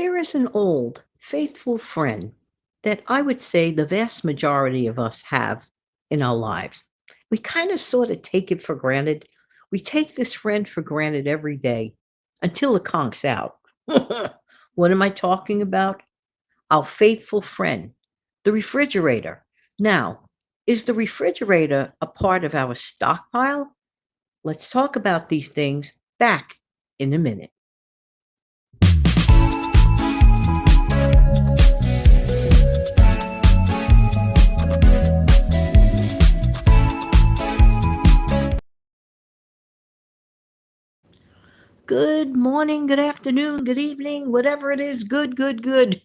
There is an old, faithful friend that I would say the vast majority of us have in our lives. We kind of sort of take it for granted. We take this friend for granted every day until it conks out. What am I talking about? Our faithful friend, the refrigerator. Now, is the refrigerator a part of our stockpile? Let's talk about these things back in a minute. Good morning, good afternoon, good evening, whatever it is. Good, good, good.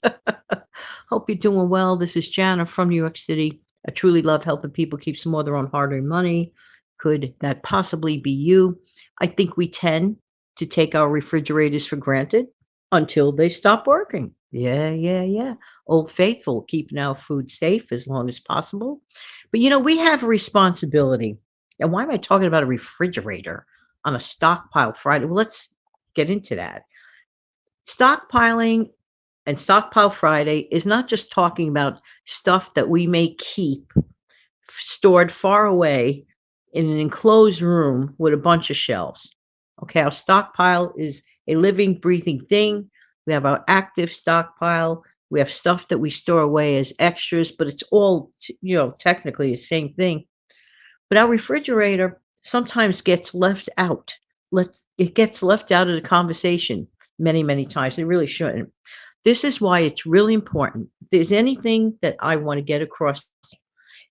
Hope you're doing well. This is Jana from New York City. I truly love helping people keep some more of their own hard earned money. Could that possibly be you? I think we tend to take our refrigerators for granted until they stop working. Yeah, yeah, yeah. Old Faithful, keeping our food safe as long as possible. But we have a responsibility. And why am I talking about a refrigerator on a stockpile Friday? Well, let's get into that. Stockpiling and Stockpile Friday is not just talking about stuff that we may keep stored far away in an enclosed room with a bunch of shelves. Okay, our stockpile is a living, breathing thing. We have our active stockpile. We have stuff that we store away as extras, but it's all, technically the same thing. But our refrigerator sometimes gets left out. It gets left out of the conversation many, many times. It really shouldn't. This is why it's really important. If there's anything that I want to get across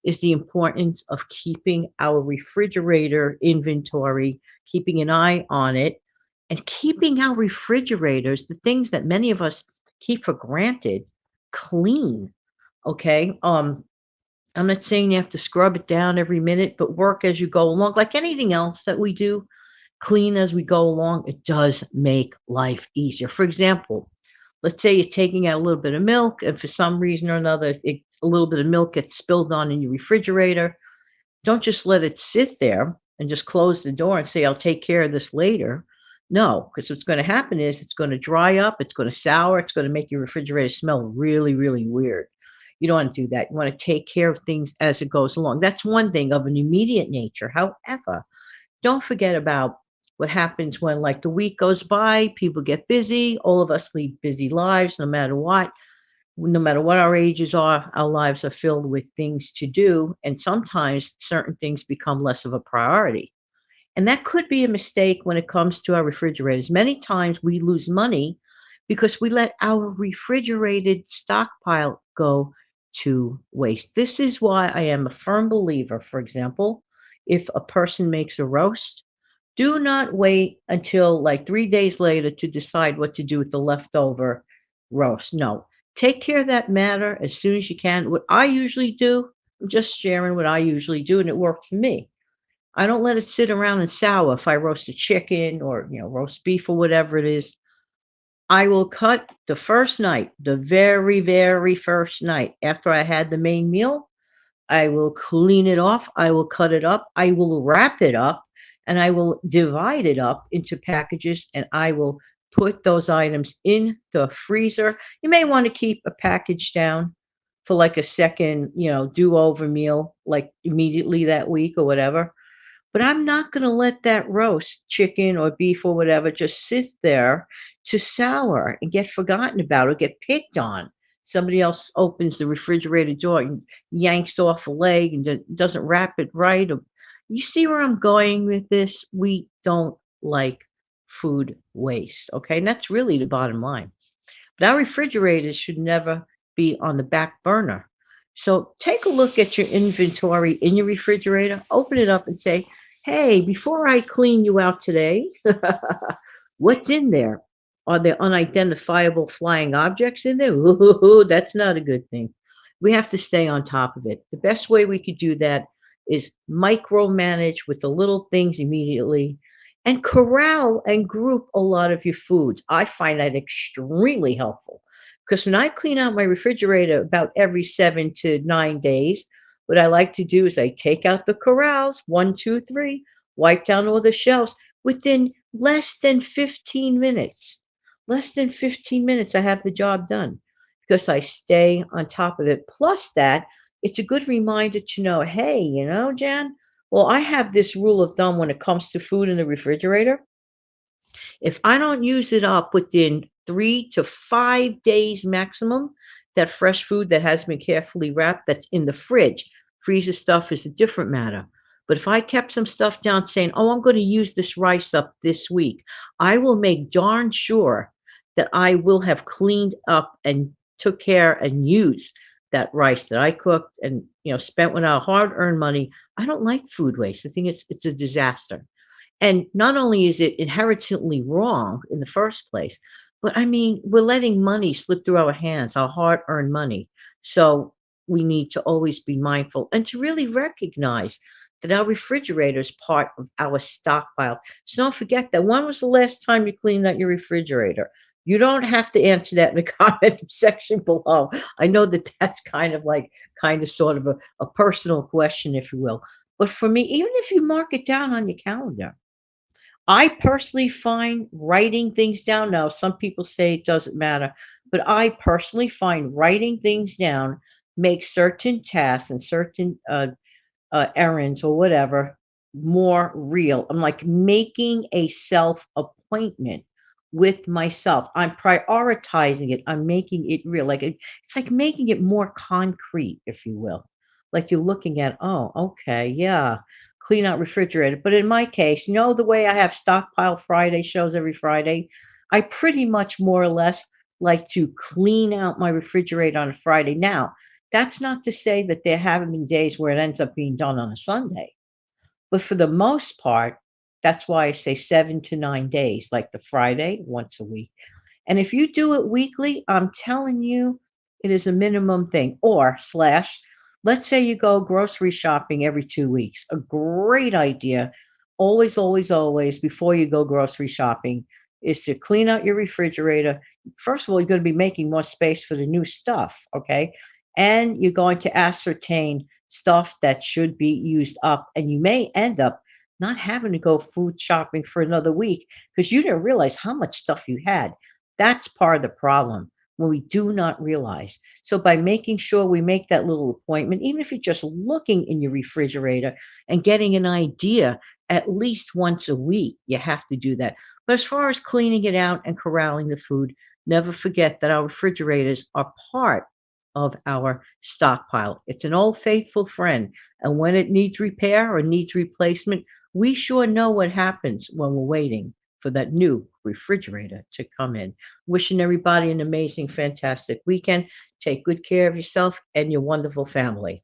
is the importance of keeping our refrigerator inventory, keeping an eye on it, and keeping our refrigerators, the things that many of us keep for granted, clean. Okay. I'm not saying you have to scrub it down every minute, but work as you go along. Like anything else that we do, clean as we go along, it does make life easier. For example, let's say you're taking out a little bit of milk, and for some reason or another, a little bit of milk gets spilled on in your refrigerator. Don't just let it sit there and just close the door and say, I'll take care of this later. No, because what's going to happen is it's going to dry up, it's going to sour, it's going to make your refrigerator smell really, really weird. You don't want to do that. You want to take care of things as it goes along. That's one thing of an immediate nature. However, don't forget about what happens when, like, the week goes by, people get busy. All of us lead busy lives, no matter what. No matter what our ages are, our lives are filled with things to do. And sometimes certain things become less of a priority. And that could be a mistake when it comes to our refrigerators. Many times we lose money because we let our refrigerated stockpile go to waste. This is why I am a firm believer, for example, if a person makes a roast, do not wait until like 3 days later to decide what to do with the leftover roast. No, take care of that matter as soon as you can. What I usually do, I'm just sharing what I usually do, and it worked for me. I don't let it sit around and sour if I roast a chicken or, roast beef or whatever it is. I will cut the first night, the very, very first night after I had the main meal. I will clean it off. I will cut it up. I will wrap it up and I will divide it up into packages and I will put those items in the freezer. You may want to keep a package down for like a second, do over meal, like immediately that week or whatever. But I'm not going to let that roast chicken or beef or whatever just sit there to sour and get forgotten about or get picked on. Somebody else opens the refrigerator door and yanks off a leg and doesn't wrap it right. You see where I'm going with this? We don't like food waste. Okay. And that's really the bottom line. But our refrigerators should never be on the back burner. So take a look at your inventory in your refrigerator, open it up and say, hey, before I clean you out today, what's in there? Are there unidentifiable flying objects in there? Ooh, that's not a good thing. We have to stay on top of it. The best way we could do that is micromanage with the little things immediately and corral and group a lot of your foods. I find that extremely helpful because when I clean out my refrigerator about every 7 to 9 days, what I like to do is I take out the corrals, one, two, three, wipe down all the shelves within less than 15 minutes. Less than 15 minutes, I have the job done because I stay on top of it. Plus that, it's a good reminder to know, hey, Jan, well, I have this rule of thumb when it comes to food in the refrigerator. If I don't use it up within 3 to 5 days maximum, that fresh food that has been carefully wrapped that's in the fridge, freezer stuff is a different matter. But if I kept some stuff down saying, "Oh, I'm gonna use this rice up this week," I will make darn sure that I will have cleaned up and took care and used that rice that I cooked and, spent with our hard-earned money. I don't like food waste. I think it's a disaster. And not only is it inherently wrong in the first place, but I mean, we're letting money slip through our hands, our hard earned money. So we need to always be mindful and to really recognize that our refrigerator is part of our stockpile. So don't forget that. When was the last time you cleaned out your refrigerator? You don't have to answer that in the comment section below. I know that that's kind of sort of a personal question, if you will. But for me, even if you mark it down on your calendar, I personally find writing things down now, some people say it doesn't matter, but I personally find writing things down makes certain tasks and certain errands or whatever more real. I'm like making a self appointment with myself. I'm prioritizing it. I'm making it real. It's like making it more concrete, if you will. Like you're looking at, oh, okay, yeah, clean out refrigerator. But in my case, the way I have Stockpile Friday shows every Friday, I pretty much more or less like to clean out my refrigerator on a Friday. Now, that's not to say that there haven't been days where it ends up being done on a Sunday, but for the most part, that's why I say 7 to 9 days, like the Friday once a week. And if you do it weekly, I'm telling you, it is a minimum thing. Or slash, let's say you go grocery shopping every 2 weeks. A great idea, always, always, always, before you go grocery shopping, is to clean out your refrigerator. First of all, you're going to be making more space for the new stuff, okay? And you're going to ascertain stuff that should be used up. And you may end up not having to go food shopping for another week because you didn't realize how much stuff you had. That's part of the problem when we do not realize. So by making sure we make that little appointment, even if you're just looking in your refrigerator and getting an idea at least once a week, you have to do that. But as far as cleaning it out and corralling the food, never forget that our refrigerators are part of our stockpile. It's an old faithful friend. And when it needs repair or needs replacement, we sure know what happens when we're waiting for that new refrigerator to come in. Wishing everybody an amazing, fantastic weekend. Take good care of yourself and your wonderful family.